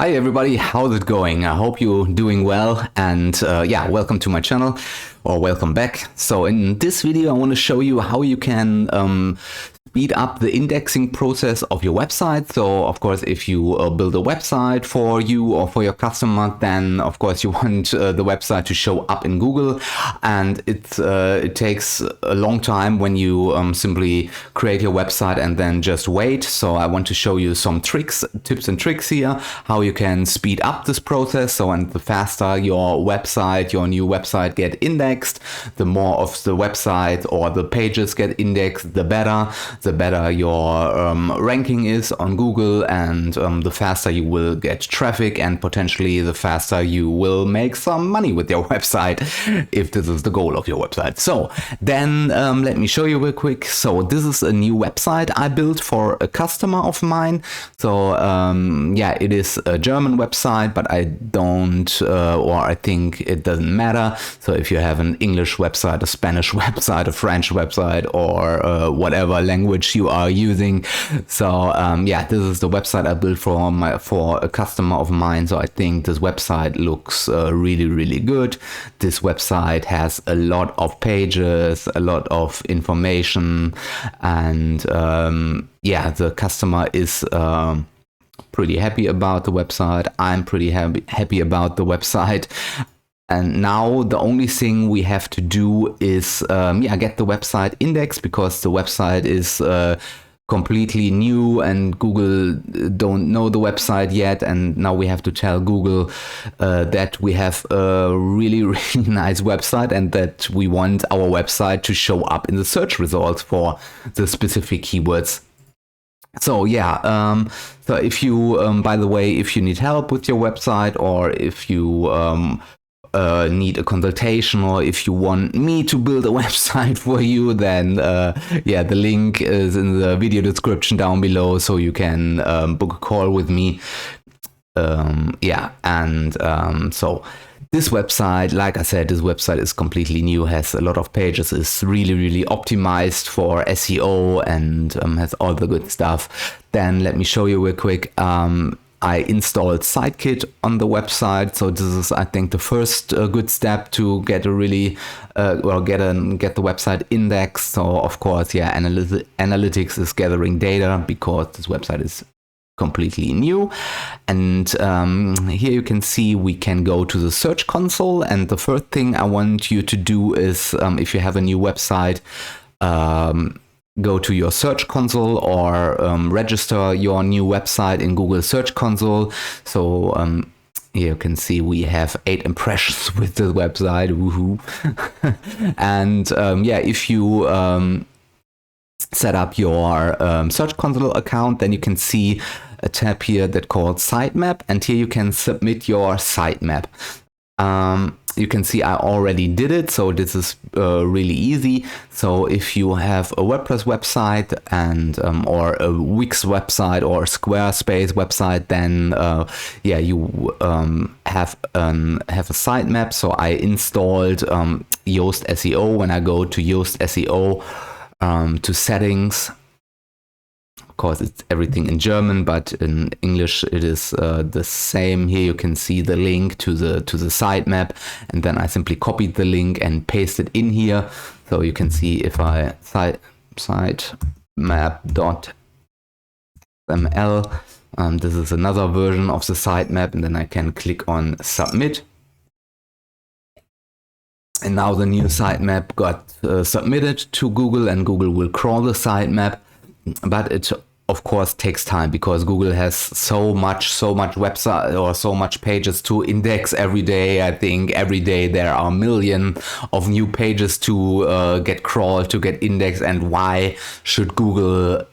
Hi everybody, how's it going? I hope you're doing well, and yeah, welcome to my channel, or welcome back. So in this video I want to show you how you can speed up the indexing process of your website. So of course, if you build a website for you or for your customer, then of course you want the website to show up in Google, and it takes a long time when you simply create your website and then just wait. So I want to show you some tips and tricks here, how you can speed up this process. So, and the faster your new website get indexed, the more of the website or the pages get indexed, the better your ranking is on Google, and the faster you will get traffic, and potentially the faster you will make some money with your website, if this is the goal of your website. So then let me show you real quick. So this is a new website I built for a customer of mine. So yeah, it is a German website, but I don't, or I think it doesn't matter. So if you have an English website, a Spanish website, a French website, or whatever language you are using. So yeah, this is the website I built for a customer of mine. So I think this website looks really good. This website has a lot of pages, a lot of information, and yeah, the customer is pretty happy about the website. I'm pretty happy about the website. And now the only thing we have to do is yeah, get the website indexed, because the website is completely new and Google don't know the website yet. And now we have to tell Google that we have a really nice website, and that we want our website to show up in the search results for the specific keywords. So yeah, so if you, by the way, if you need help with your website, or if you need a consultation, or if you want me to build a website for you, then yeah, the link is in the video description down below, so you can book a call with me. Yeah, and so this website, like I said, this website is completely new, has a lot of pages, is really optimized for SEO, and has all the good stuff. Then let me show you real quick. I installed Sitekit on the website. So this is, I think, the first good step to get a really well, get the website indexed. So of course, yeah, analytics is gathering data, because this website is completely new. And here you can see we can go to the search console, and the first thing I want you to do is, if you have a new website, go to your search console, or register your new website in Google Search Console. So here you can see we have 8 impressions with the website. Woohoo! And yeah, if you set up your Search Console account, then you can see a tab here that called Sitemap, and here you can submit your sitemap. You can see I already did it, so this is really easy. So if you have a WordPress website, and or a Wix website, or a Squarespace website, then yeah, you have a sitemap. So I installed Yoast SEO. When I go to Yoast SEO, to settings, of course it's everything in German, but in English it is the same. Here you can see the link to the sitemap, and then I simply copied the link and pasted in here. So you can see if I sitemap.ml, this is another version of the sitemap, and then I can click on submit. And now the new sitemap got submitted to Google, and Google will crawl the sitemap. But it of course takes time, because Google has so much website, or so much pages to index every day. I think every day there are a million of new pages to get crawled, to get indexed. And why should Google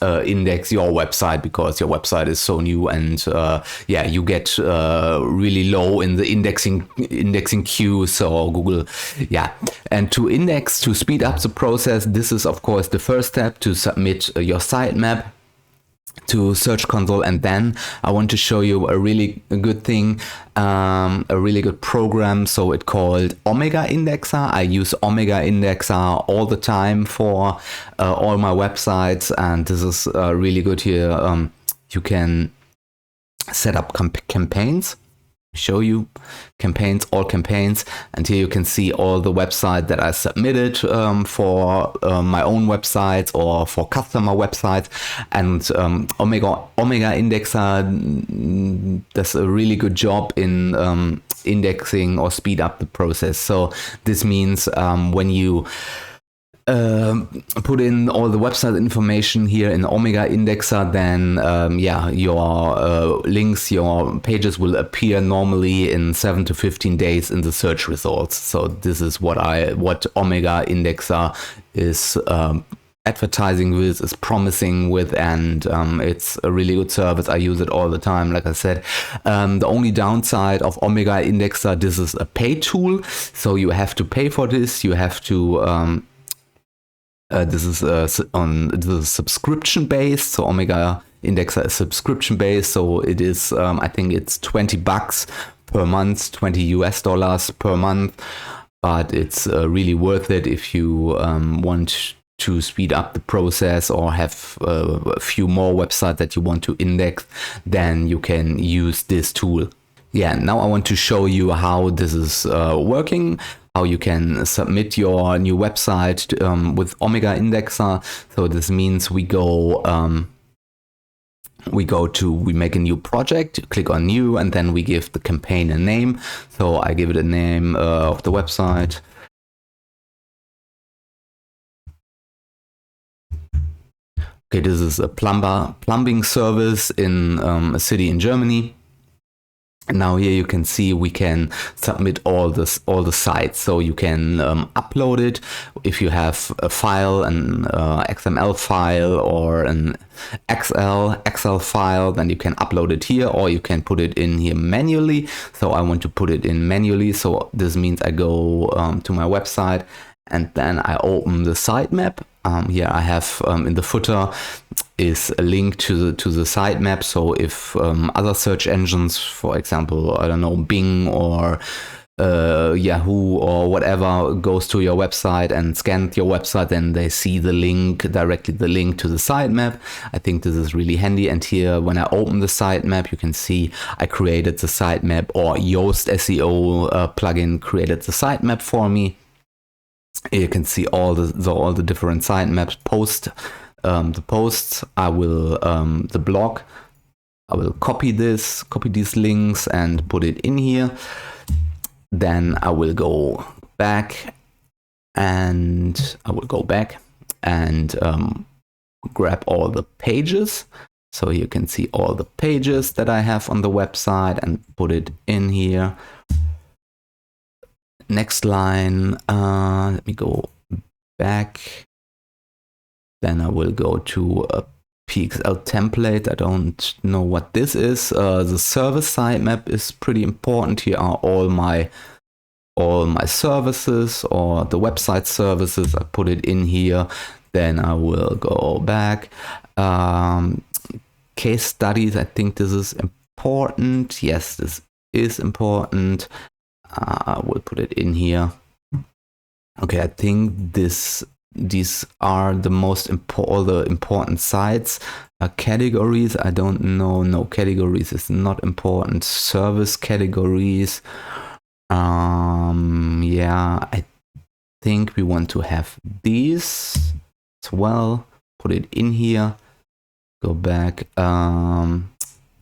index your website? Because your website is so new, and yeah, you get really low in the indexing queue. So Google, yeah. And to speed up the process, this is of course the first step, to submit your sitemap to Search Console. And then I want to show you a really good thing, a really good program. So it's called Omega Indexer. I use Omega Indexer all the time for all my websites, and this is really good here. You can set up campaigns. Show you campaigns, all campaigns, and here you can see all the websites that I submitted for my own websites or for customer websites. And Omega Indexer does a really good job in indexing or speed up the process. So this means when you put in all the website information here in Omega Indexer, then your links, your pages will appear normally in 7 to 15 days in the search results. So this is what Omega Indexer is advertising with, is promising with, and it's a really good service. I use it all the time, like I said. The only downside of Omega Indexer, this is a paid tool, so you have to pay for this. You have to this is on the subscription based. So Omega Indexer is subscription based. So it is, I think it's $20 per month, $20 per month. But it's really worth it if you want to speed up the process or have a few more websites that you want to index. Then you can use this tool. Yeah, now I want to show you how this is working, how you can submit your new website with Omega Indexer. So this means we make a new project, click on new, and then we give the campaign a name. So I give it a name of the website. Okay, this is a plumbing service in a city in Germany. Now here you can see we can submit all the sites, so you can upload it. If you have a file, an XML file or an Excel file, then you can upload it here, or you can put it in here manually. So I want to put it in manually, so this means I go to my website and then I open the sitemap. Here I have in the footer is a link to the sitemap. So if other search engines, for example, I don't know, Bing or Yahoo or whatever, goes to your website and scans your website, then they see the link, directly the link to the sitemap. I think this is really handy. And here, when I open the sitemap, you can see I created the sitemap, or Yoast SEO plugin created the sitemap for me. You can see all the different sitemaps, the posts. I will the blog. I will copy these links and put it in here. Then I will go back and grab all the pages. So you can see all the pages that I have on the website and put it in here. Next line, let me go back. Then I will go to a PXL template. I don't know what this is. The service sitemap is pretty important. Here are all my services, or the website services. I put it in here. Then I will go back. Case studies, I think this is important. Yes, this is important. I will put it in here. Okay, I think these are the most important sites. Categories, I don't know. No, categories is not important. Service categories. Yeah, I think we want to have these as well. Put it in here. Go back.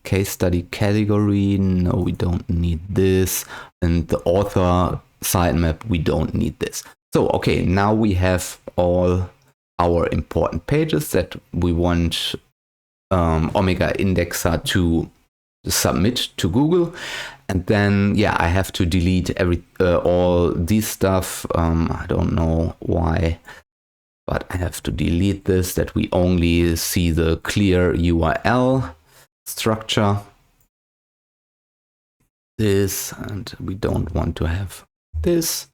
Case study category. No, we don't need this. And the author sitemap, we don't need this. So, okay, now we have all our important pages that we want Omega Indexer to submit to Google. And then, yeah, I have to delete all this stuff. I don't know why, but I have to delete this, that we only see the clear URL structure. This, and we don't want to have this.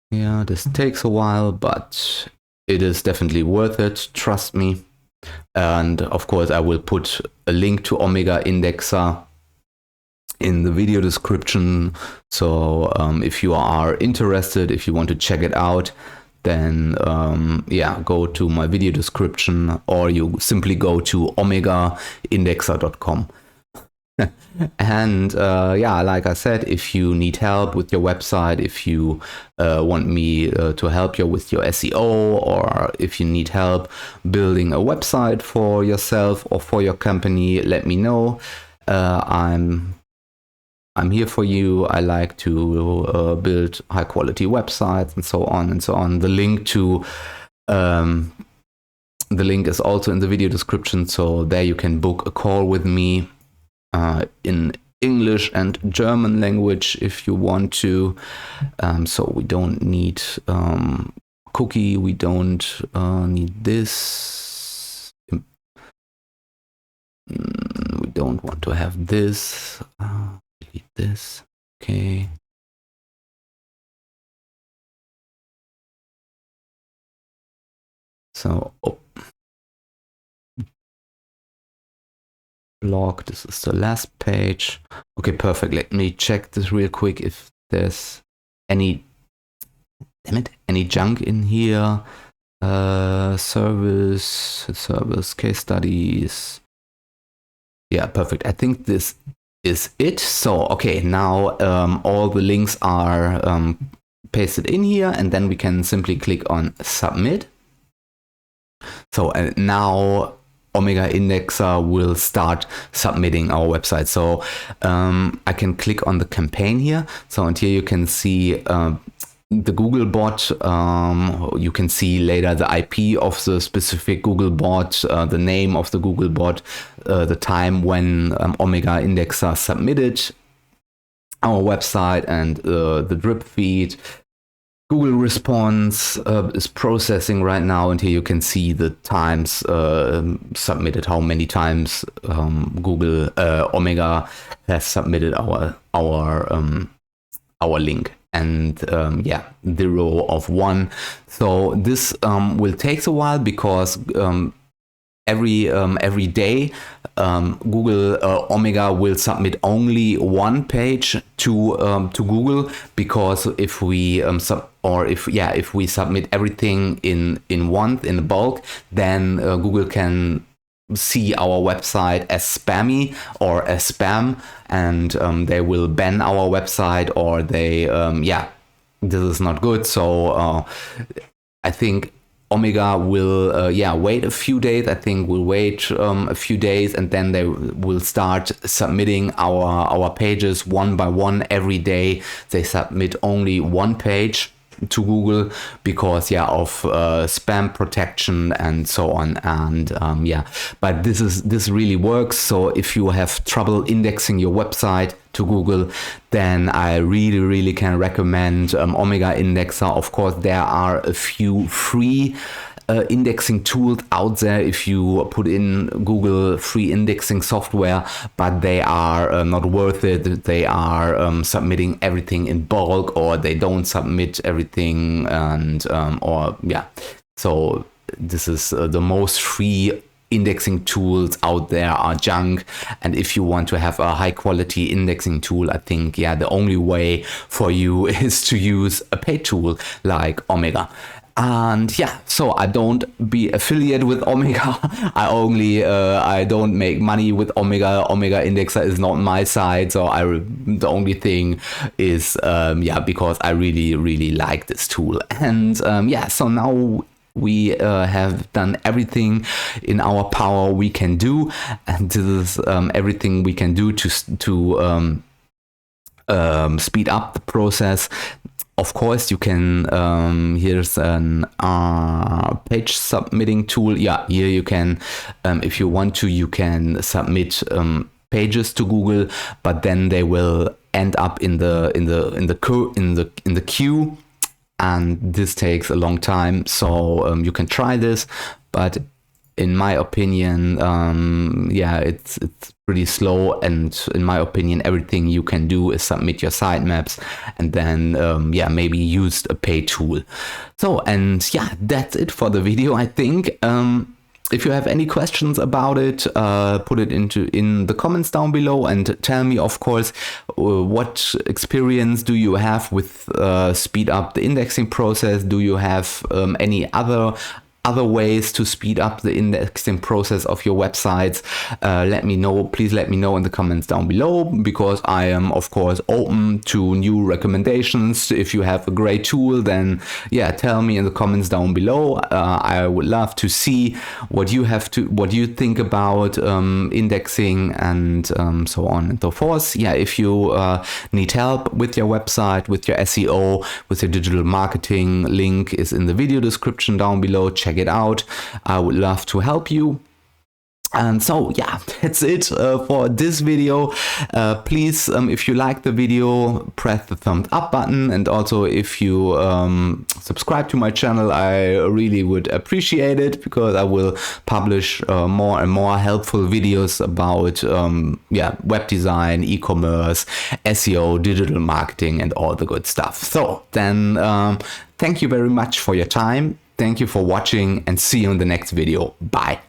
Yeah, this takes a while, but it is definitely worth it, trust me. And of course, I will put a link to Omega Indexer in the video description. So if you are interested, if you want to check it out, then yeah, go to my video description, or you simply go to omegaindexer.com. And yeah, like I said, if you need help with your website, if you want me to help you with your SEO, or if you need help building a website for yourself or for your company, let me know. I'm here for you. I like to build high quality websites and so on and so on. The link is also in the video description, so there you can book a call with me in English and German language if you want to. So we don't need cookie, we don't need this. We don't want to have this. Delete this. Okay. So, blog, this is the last page. Okay, perfect. Let me check this real quick if there's any, any junk in here. Service, case studies. Yeah, perfect. I think this is it. So, okay, now all the links are pasted in here, and then we can simply click on submit. So now Omega Indexer will start submitting our website. So I can click on the campaign here. So and here you can see the Google bot. You can see later the IP of the specific Google bot, the name of the Google bot, the time when Omega Indexer submitted our website, and the drip feed. Google response is processing right now, and here you can see the times submitted, how many times Google Omega has submitted our link, and yeah, 0 of 1. So this will take a while, because every day Google Omega will submit only one page to Google, because if we if we submit everything in the bulk, then Google can see our website as spammy or as spam, and they will ban our website, or they yeah, this is not good. So I think Omega will wait a few days. I think we'll wait a few days, and then they will start submitting our pages one by one every day. They submit only one page to Google because of spam protection and so on, and but this really works. So if you have trouble indexing your website to Google, then I really can recommend Omega Indexer. Of course, there are a few free indexing tools out there if you put in Google free indexing software, but they are not worth it. They are submitting everything in bulk, or they don't submit everything, and so this is the most free indexing tools out there are junk. And if you want to have a high quality indexing tool, I think the only way for you is to use a paid tool like Omega. And so I don't be affiliated with Omega. I don't make money with Omega. Omega Indexer is not my side. So the only thing is because I really like this tool. And so now we have done everything in our power we can do, and this is everything we can do to speed up the process. Of course, you can, here's an page submitting tool. Here you can, if you want to, you can submit pages to Google, but then they will end up in the queue, and this takes a long time. So you can try this, but in my opinion, it's pretty slow. And in my opinion, everything you can do is submit your sitemaps, and then maybe use a paid tool. So, and that's it for the video, I think. if you have any questions about it, put it in the comments down below, and tell me, of course, what experience do you have with speed up the indexing process? Do you have any other ways to speed up the indexing process of your websites? Let me know. Please let me know in the comments down below, because I am, of course, open to new recommendations. If you have a great tool, then yeah, tell me in the comments down below. I would love to see what you think about indexing and so on and so forth. Yeah, if you need help with your website, with your SEO, with your digital marketing, link is in the video description down below. Check it out. I would love to help you. And so yeah, that's it for this video. Please, if you like the video, press the thumbs up button, and also if you subscribe to my channel, I really would appreciate it, because I will publish more and more helpful videos about yeah, web design, e-commerce, SEO, digital marketing, and all the good stuff. So then thank you very much for your time. Thank you for watching, and see you in the next video. Bye.